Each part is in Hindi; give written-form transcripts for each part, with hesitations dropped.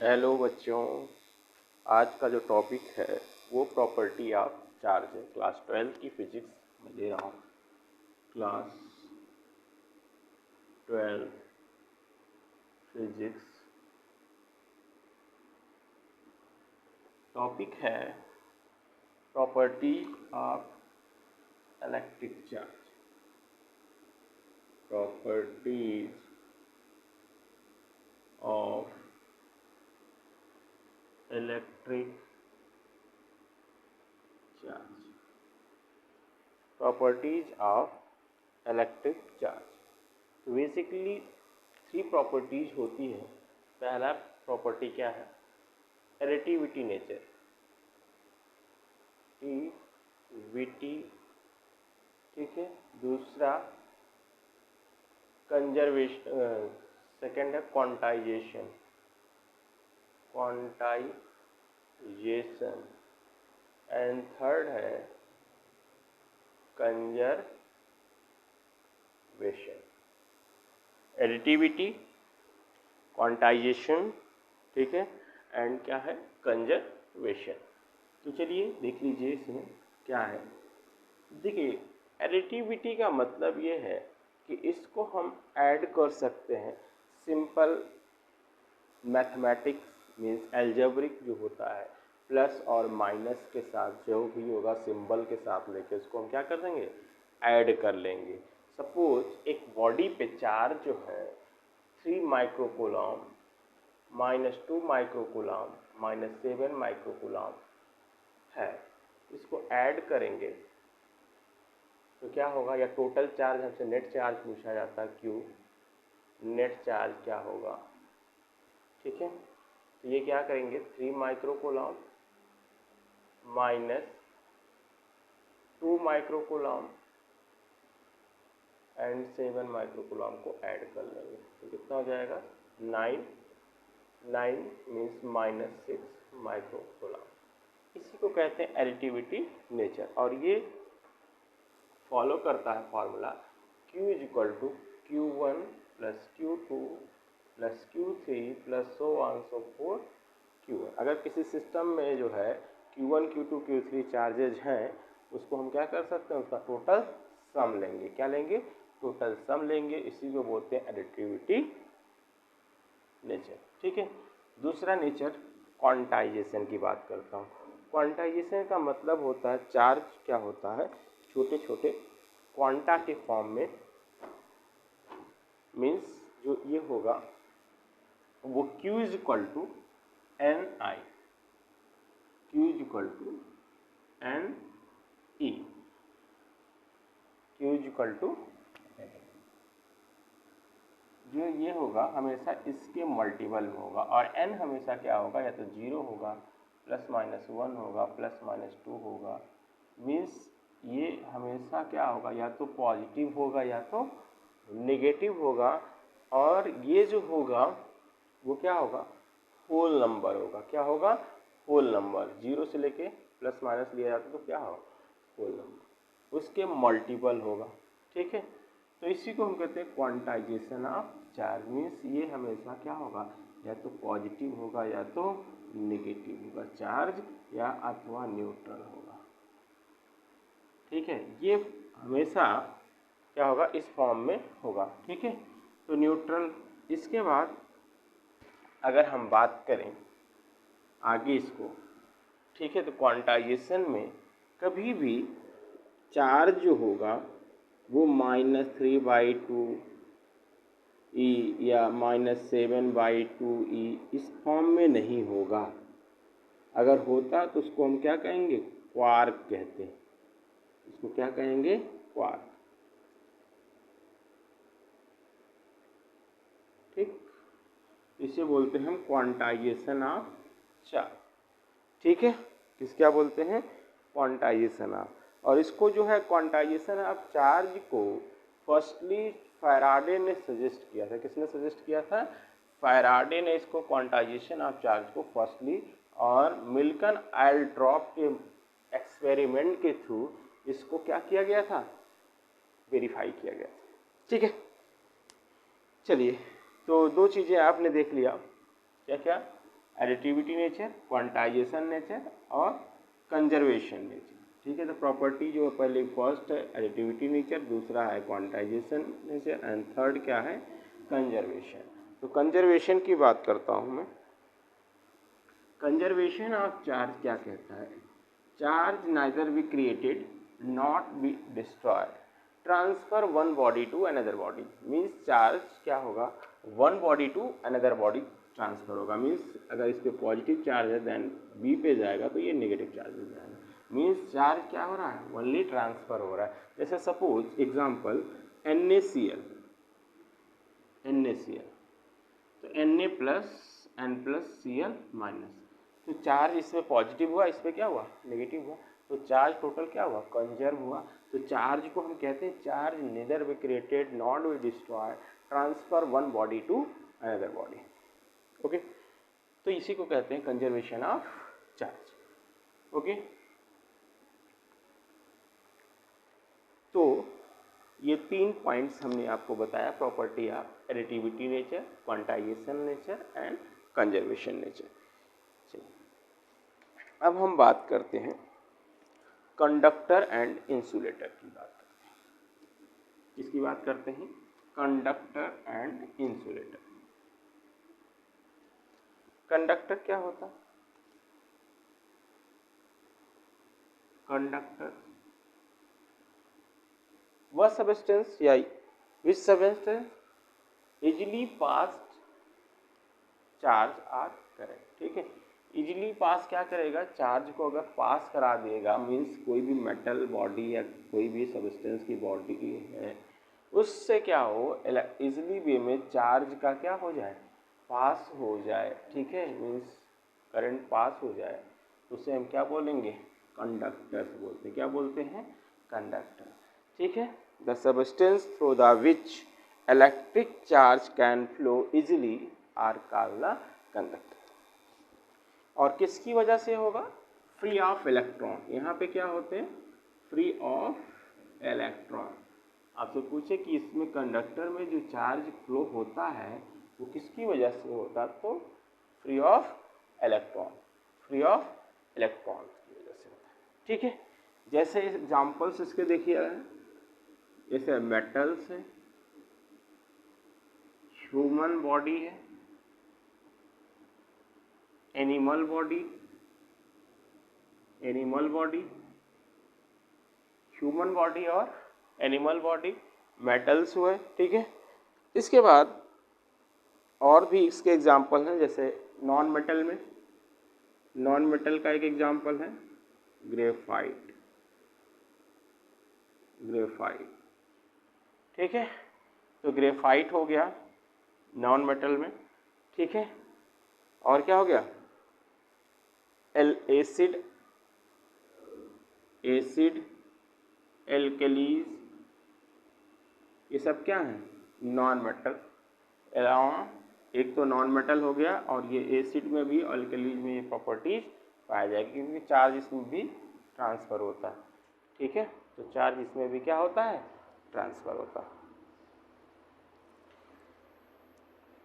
हेलो बच्चों, आज का जो टॉपिक है वो प्रॉपर्टी ऑफ चार्ज है। क्लास 12 की फिजिक्स में ले रहा हूँ। क्लास 12 फिजिक्स टॉपिक है property of electric charge. Properties of electric charge. Properties of electric charge. तो बेसिकली 3 प्रॉपर्टीज होती है। पहला प्रॉपर्टी क्या है? एडिटिविटी नेचर, टीवीटी, ठीक है। दूसरा कंजर्वेशन, सेकेंड है क्वांटाइजेशन, एंड थर्ड है कंजर्वेशन। एडिटिविटी, क्वांटाइजेशन, ठीक है, एंड क्या है? कंजर्वेशन। तो चलिए देख लीजिए इसमें क्या है। देखिए, एडिटिविटी का मतलब ये है कि इसको हम ऐड कर सकते हैं सिंपल मैथमेटिक्स मीन्स एल्जेब्रिक जो होता है, प्लस और माइनस के साथ जो भी होगा सिंबल के साथ लेके उसको हम क्या कर देंगे? ऐड कर लेंगे। सपोज एक बॉडी पे चार्ज जो है 3 माइक्रोकूलम -2 माइक्रोकूलम -7 माइक्रोकूलम है। इसको ऐड करेंगे तो क्या होगा? या टोटल चार्ज हमसे नेट चार्ज पूछा जाता है, क्यू नेट चार्ज क्या होगा, ठीक है। तो ये क्या करेंगे? 3 माइक्रोकूलम -2 माइक्रोकूलम एंड 7 माइक्रोकूलम को ऐड कर लेंगे तो कितना हो जाएगा? 9 मीन्स -6 माइक्रोकूलम। इसी को कहते हैं एडिटिविटी नेचर, और ये फॉलो करता है formula Q = Q1 + Q2 + Q3 + so on so forth Q1। अगर किसी सिस्टम में जो है Q1 Q2 Q3 चार्जेज हैं, उसको हम क्या कर सकते हैं? उसका टोटल सम लेंगे। क्या लेंगे? टोटल सम लेंगे। इसी को बोलते हैं एडिटिविटी नेचर, ठीक है। दूसरा नेचर क्वांटाइजेशन की बात करता हूँ। क्वांटाइजेशन का मतलब होता है चार्ज क्या होता है? छोटे छोटे क्वांटा के फॉर्म में, मीन्स जो ये होगा वो Q = Ni, Q = Ne, Q = जो ये होगा हमेशा इसके मल्टीपल में होगा, और n हमेशा क्या होगा? या तो 0 होगा, ±1 होगा, ±2 होगा। मीन्स ये हमेशा क्या होगा? या तो पॉजिटिव होगा या तो नेगेटिव होगा, और ये जो होगा वो क्या होगा? होल नंबर होगा। क्या होगा? Whole number. 0 से लेके प्लस माइनस लिया जाता तो क्या होगा? होल नंबर, उसके मल्टीपल होगा, ठीक है। तो इसी को हम कहते हैं क्वांटाइजेशन ऑफ चार्ज। मीन्स ये हमेशा क्या होगा? या तो पॉजिटिव होगा या तो नेगेटिव होगा चार्ज, या अथवा न्यूट्रल होगा, ठीक है। ये हमेशा क्या होगा? इस फॉर्म में होगा, ठीक है। तो न्यूट्रल। इसके बाद अगर हम बात करें आगे इसको, ठीक है, तो क्वांटाइजेशन में कभी भी चार्ज जो होगा वो -3/2 E या -7/2 E इस फॉर्म में नहीं होगा। अगर होता तो उसको हम क्या कहेंगे? क्वार्क कहते हैं। इसको क्या कहेंगे? क्वार्क, ठीक। इसे बोलते हैं हम क्वांटाइजेशन ऑफ चार्ज, ठीक है। किस क्या बोलते हैं? Quantization of. और इसको जो है क्वांटाइजेशन ऑफ चार्ज को फर्स्टली फैराडे ने सजेस्ट किया था। किसने सजेस्ट किया था? फैराडे ने इसको क्वांटाइजेशन ऑफ चार्ज को फर्स्टली, और मिल्टन आयरड्रॉप के एक्सपेरिमेंट के थ्रू इसको क्या किया गया था? वेरीफाई किया गया था, ठीक है। चलिए, तो 2 चीज़ें आपने देख लिया। क्या क्या? एडिटिविटी नेचर, क्वांटाइजेशन नेचर और कंजर्वेशन नेचर। ठीक है, तो प्रॉपर्टी जो पहले फर्स्ट है एडिटिविटी नेचर, दूसरा है क्वांटाइजेशन नेचर एंड थर्ड क्या है, कंजर्वेशन। तो कंजर्वेशन की बात करता हूँ मैं। कंजर्वेशन ऑफ चार्ज क्या कहता है, charge neither be created not be destroyed, transfer one body to another body. Means charge क्या होगा, one body to another body transfer होगा। मीन्स अगर इस पे पॉजिटिव चार्ज है देन बी पे जाएगा तो ये नेगेटिव चार्ज हो जाएगा। मीन्स चार्ज क्या हो रहा है, ओनली ट्रांसफर हो रहा है। जैसे सपोज एग्जांपल NaCl, तो Na plus N plus Cl minus, तो चार्ज इसमें पॉजिटिव हुआ, इसमें क्या हुआ, नेगेटिव हुआ, तो चार्ज टोटल क्या हुआ, कंजर्व हुआ। तो चार्ज को हम कहते हैं charge neither be created not be destroy, transfer one body to another body. Okay, तो इसी को कहते हैं कंजर्वेशन ऑफ चार्ज। ओके, तो ये 3 पॉइंट्स हमने आपको बताया, property of additivity nature, quantization nature and conservation nature. अब हम बात करते हैं कंडक्टर एंड इंसुलेटर की बात करते हैं। किसकी बात करते हैं, कंडक्टर एंड इंसुलेटर। कंडक्टर क्या होता है, कंडक्टर वह सबस्टेंस या which substance easily passed charge or current. ठीक है, इजिली पास क्या करेगा, चार्ज को अगर पास करा देगा, मीन्स कोई भी मेटल बॉडी या कोई भी सबस्टेंस की बॉडी है, उससे क्या हो, इजिली वे में चार्ज का क्या हो जाए, पास हो जाए। ठीक है, मीन्स करंट पास हो जाए, उसे हम क्या बोलेंगे, कंडक्टर बोलते हैं। क्या बोलते हैं, कंडक्टर। ठीक है, the substance through the which electric charge can flow easily are called the conductor. और किसकी वजह से होगा, फ्री ऑफ इलेक्ट्रॉन। यहाँ पे क्या होते हैं, फ्री ऑफ इलेक्ट्रॉन। आपसे पूछे कि इसमें कंडक्टर में जो चार्ज फ्लो होता है वो किसकी वजह से होता है, तो free of electron, free of electron की वजह से होता है। ठीक है, जैसे एग्जाम्पल्स इसके देखिए, जैसे मेटल्स है, ह्यूमन बॉडी है, एनिमल बॉडी, ह्यूमन बॉडी और एनिमल बॉडी, मेटल्स हुए। ठीक है, इसके बाद और भी इसके एग्जाम्पल हैं, जैसे नॉन मेटल में, नॉन मेटल का एक एग्जाम्पल है ग्रेफाइट, ठीक है, तो ग्रेफाइट हो गया नॉन मेटल में। ठीक है, और क्या हो गया, एसिड, एल्कलीज, ये सब क्या है, नॉन मेटल। एक तो नॉन मेटल हो गया, और ये एसिड में भी अल्कलीज में ये प्रॉपर्टीज पाया जाएगी, क्योंकि चार्ज इसमें भी ट्रांसफ़र होता है। ठीक है, तो चार्ज इसमें भी क्या होता है, ट्रांसफ़र होता है।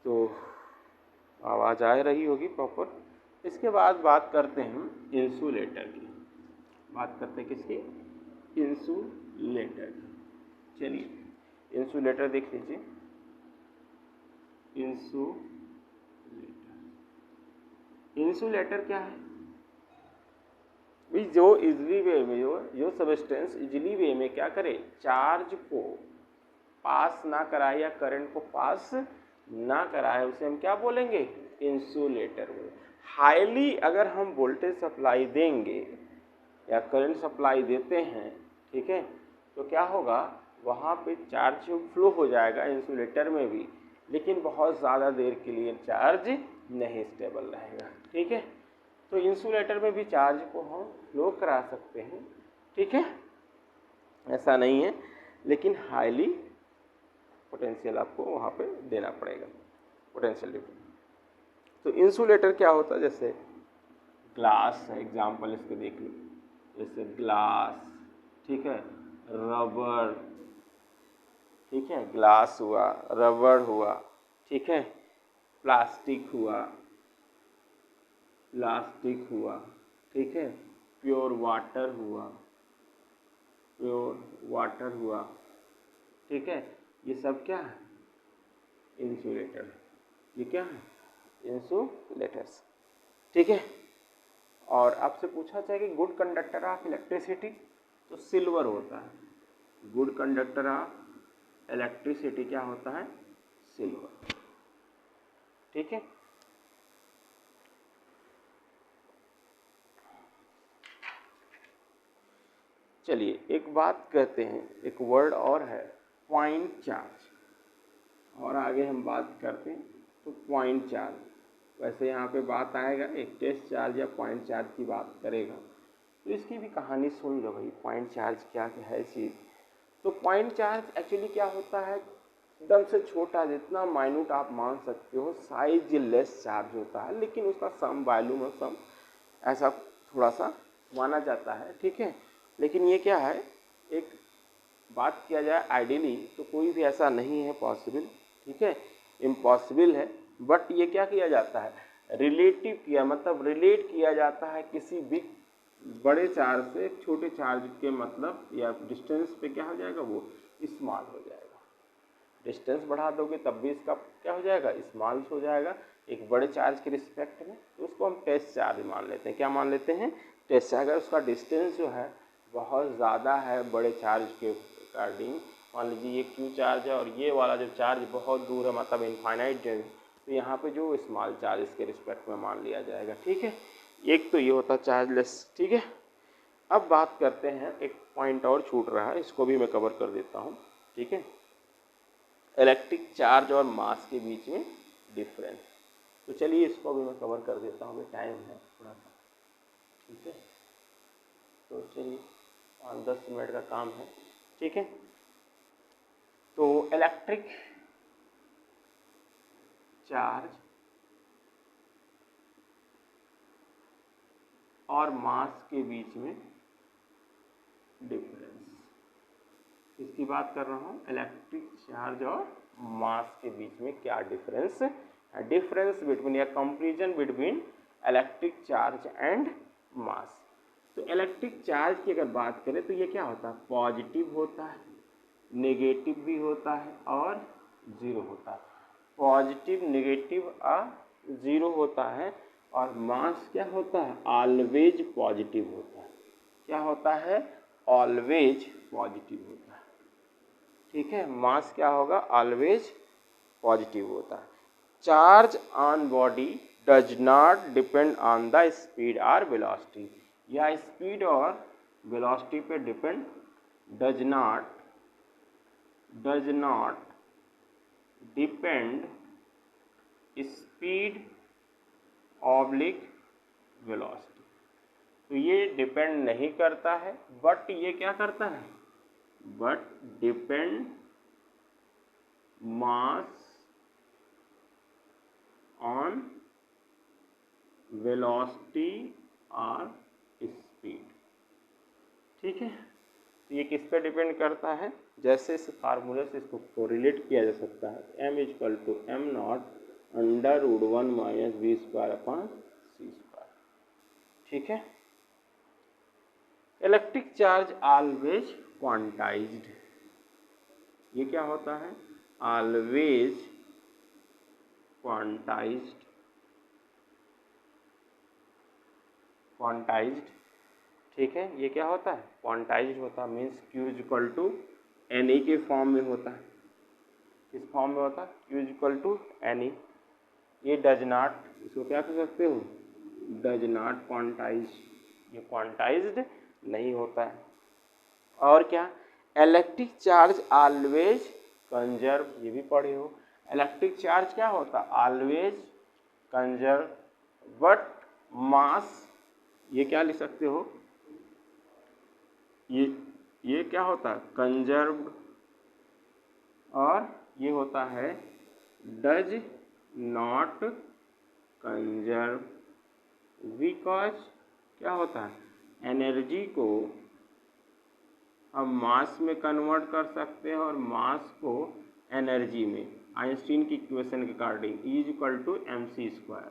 तो आवाज़ आ रही होगी प्रॉपर। इसके बाद बात करते हैं इंसुलेटर की, बात करते हैं किसकी, इंसुलेटर की। चलिए इंसुलेटर देख लीजिए, इंसुलेटर क्या है, जो इजली वे में जो सबस्टेंस इजली वे में क्या करे, चार्ज को पास ना कराए या करंट को पास ना कराए, उसे हम क्या बोलेंगे, इंसुलेटर बोलेंगे। हाईली अगर हम वोल्टेज सप्लाई देंगे या करंट सप्लाई देते हैं, ठीक है, तो क्या होगा, वहाँ पे चार्ज फ्लो हो जाएगा इंसुलेटर में भी, लेकिन बहुत ज़्यादा देर के लिए चार्ज नहीं स्टेबल रहेगा। ठीक है, तो इंसुलेटर में भी चार्ज को हम फ्लो करा सकते हैं। ठीक है, ऐसा नहीं है, लेकिन हाईली पोटेंशियल आपको वहाँ पे देना पड़ेगा, पोटेंशियल डिफरेंस। तो इंसुलेटर क्या होता है, जैसे ग्लास है, एग्जाम्पल इसके देख लो, जैसे ग्लास, ठीक है, रबर, ठीक है, ग्लास हुआ, रबर हुआ, ठीक है, प्लास्टिक हुआ, प्लास्टिक हुआ, ठीक है, प्योर वाटर हुआ, प्योर वाटर हुआ, ठीक है, ये सब क्या है, इंसुलेटर है। ये क्या है, इंसुलेटर्स, ठीक है। और आपसे पूछा जाए कि गुड कंडक्टर ऑफ इलेक्ट्रिसिटी, तो सिल्वर होता है। गुड कंडक्टर ऑफ इलेक्ट्रिसिटी क्या होता है, सिल्वर, ठीक है। चलिए एक बात कहते हैं, एक वर्ड और है पॉइंट चार्ज, और आगे हम बात करते हैं तो पॉइंट चार्ज। वैसे यहाँ पे बात आएगा एक टेस्ट चार्ज या पॉइंट चार्ज की बात करेगा, तो इसकी भी कहानी सुन लो भाई, पॉइंट चार्ज क्या है चीज़। तो पॉइंट चार्ज एक्चुअली क्या होता है, एकदम से छोटा, जितना माइन्यूट आप मान सकते हो, साइज लेस चार्ज होता है, लेकिन उसका सम वॉल्यूम और सम ऐसा थोड़ा सा माना जाता है, ठीक है। लेकिन ये क्या है, एक बात किया जाए आइडियली तो कोई भी ऐसा नहीं है पॉसिबल, ठीक है, इम्पॉसिबल है। बट ये क्या किया जाता है, रिलेटिव किया, मतलब रिलेट किया जाता है किसी भी बड़े चार्ज से छोटे चार्ज के, मतलब या डिस्टेंस पे क्या हो जाएगा, वो स्मॉल हो जाएगा। डिस्टेंस बढ़ा दोगे तब भी इसका क्या हो जाएगा, स्मॉल हो जाएगा एक बड़े चार्ज के रिस्पेक्ट में, तो उसको हम टेस्ट चार्ज मान लेते हैं। क्या मान लेते हैं, टेस्ट चार्ज। अगर उसका डिस्टेंस जो है बहुत ज़्यादा है बड़े चार्ज के अकॉर्डिंग, मान लीजिए ये क्यू चार्ज है और ये वाला जो चार्ज बहुत दूर है, मतलब इनफाइनाइट जो है, तो यहाँ पे जो स्मॉल चार्ज इसके रिस्पेक्ट में मान लिया जाएगा, ठीक है। एक तो ये होता है चार्जलेस, ठीक है। अब बात करते हैं, एक पॉइंट और छूट रहा है, इसको भी मैं कवर कर देता हूँ, ठीक है। इलेक्ट्रिक चार्ज और मास के बीच में डिफरेंस, तो चलिए इसको भी मैं कवर कर देता हूँ, टाइम है थोड़ा सा, ठीक है। तो चलिए 5-10 मिनट का काम है, ठीक है। तो इलेक्ट्रिक चार्ज और मास के बीच में डिफरेंस, इसकी बात कर रहा हूँ, इलेक्ट्रिक चार्ज और मास के बीच में क्या डिफरेंस है, डिफरेंस बिटवीन या comparison between electric charge and mass. तो इलेक्ट्रिक चार्ज की अगर बात करें तो ये क्या होता है, पॉजिटिव होता है, नेगेटिव भी होता है और ज़ीरो होता है। पॉजिटिव, नेगेटिव और ज़ीरो होता है, और मास क्या होता है, ऑलवेज पॉजिटिव होता है। क्या होता है, ऑलवेज पॉजिटिव होता है, ठीक है। मास क्या होगा, ऑलवेज पॉजिटिव होता है। Charge on body does not depend on the speed और वेलोसिटी, या स्पीड और वेलोसिटी पे depend does not depend speed oblique velocity, तो ये डिपेंड नहीं करता है, बट ये क्या करता है, but depend mass on velocity और स्पीड, ठीक है। तो ये किस पे डिपेंड करता है, जैसे इस फार्मूले से इसको कोरिलेट किया जा सकता है, m=m0 √1 - v²/c², ठीक है। इलेक्ट्रिक चार्ज ऑलवेज क्वांटाइज्ड, ये क्या होता है, ऑलवेज क्वांटाइज्ड, ठीक है। ये क्या होता है, क्वांटाइज्ड होता है, मीन्स Q = NE के फॉर्म में होता है। किस फॉर्म में होता है, Q = NE। ये डज नॉट, इसको क्या कर सकते हो, डज नॉट क्वांटाइज, ये क्वांटाइज्ड नहीं होता है। और क्या, इलेक्ट्रिक चार्ज ऑलवेज कंजर्व, ये भी पढ़े हो। इलेक्ट्रिक चार्ज क्या होता है, ऑलवेज कंजर्व, बट मास, ये क्या लिख सकते हो, ये क्या होता है, कंजर्व्ड, और ये होता है डज नॉट कंजर्व, बिकॉज क्या होता है, एनर्जी को हम मास में कन्वर्ट कर सकते हैं, और मास को एनर्जी में, आइंस्टीन की इक्वेशन के अकॉर्डिंग E = mc²,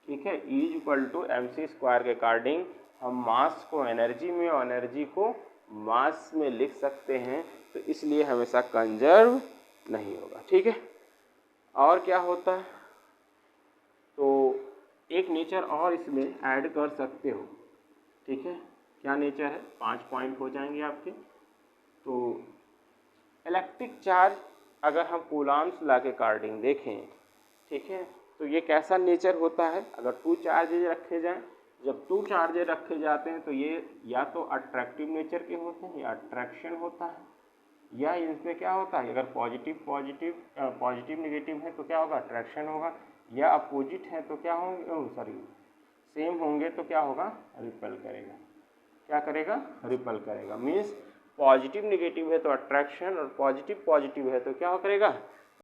ठीक है। E=mc² के अकॉर्डिंग हम मास को एनर्जी में और एनर्जी को मास में लिख सकते हैं, तो इसलिए हमेशा कंजर्व नहीं होगा। ठीक है। और क्या होता है, तो एक नेचर और इसमें ऐड कर सकते हो। ठीक है, क्या नेचर है, 5 पॉइंट हो जाएंगे आपके। तो इलेक्ट्रिक चार्ज अगर हम कूलॉम्स लॉ के अकॉर्डिंग देखें, ठीक है, तो ये कैसा नेचर होता है। अगर 2 चार्जेज रखे जाएं, जब 2 चार्जेज रखे जाते हैं तो ये या तो अट्रैक्टिव नेचर के होते हैं या अट्रैक्शन होता है, या इसमें क्या होता है, अगर पॉजिटिव नेगेटिव है तो क्या होगा, अट्रैक्शन होगा, या अपोजिट है तो क्या होंगे, सेम होंगे तो क्या होगा, रिपेल करेगा। क्या करेगा, रिपेल करेगा। मीन्स पॉजिटिव नेगेटिव है तो अट्रैक्शन और पॉजिटिव है तो क्या करेगा,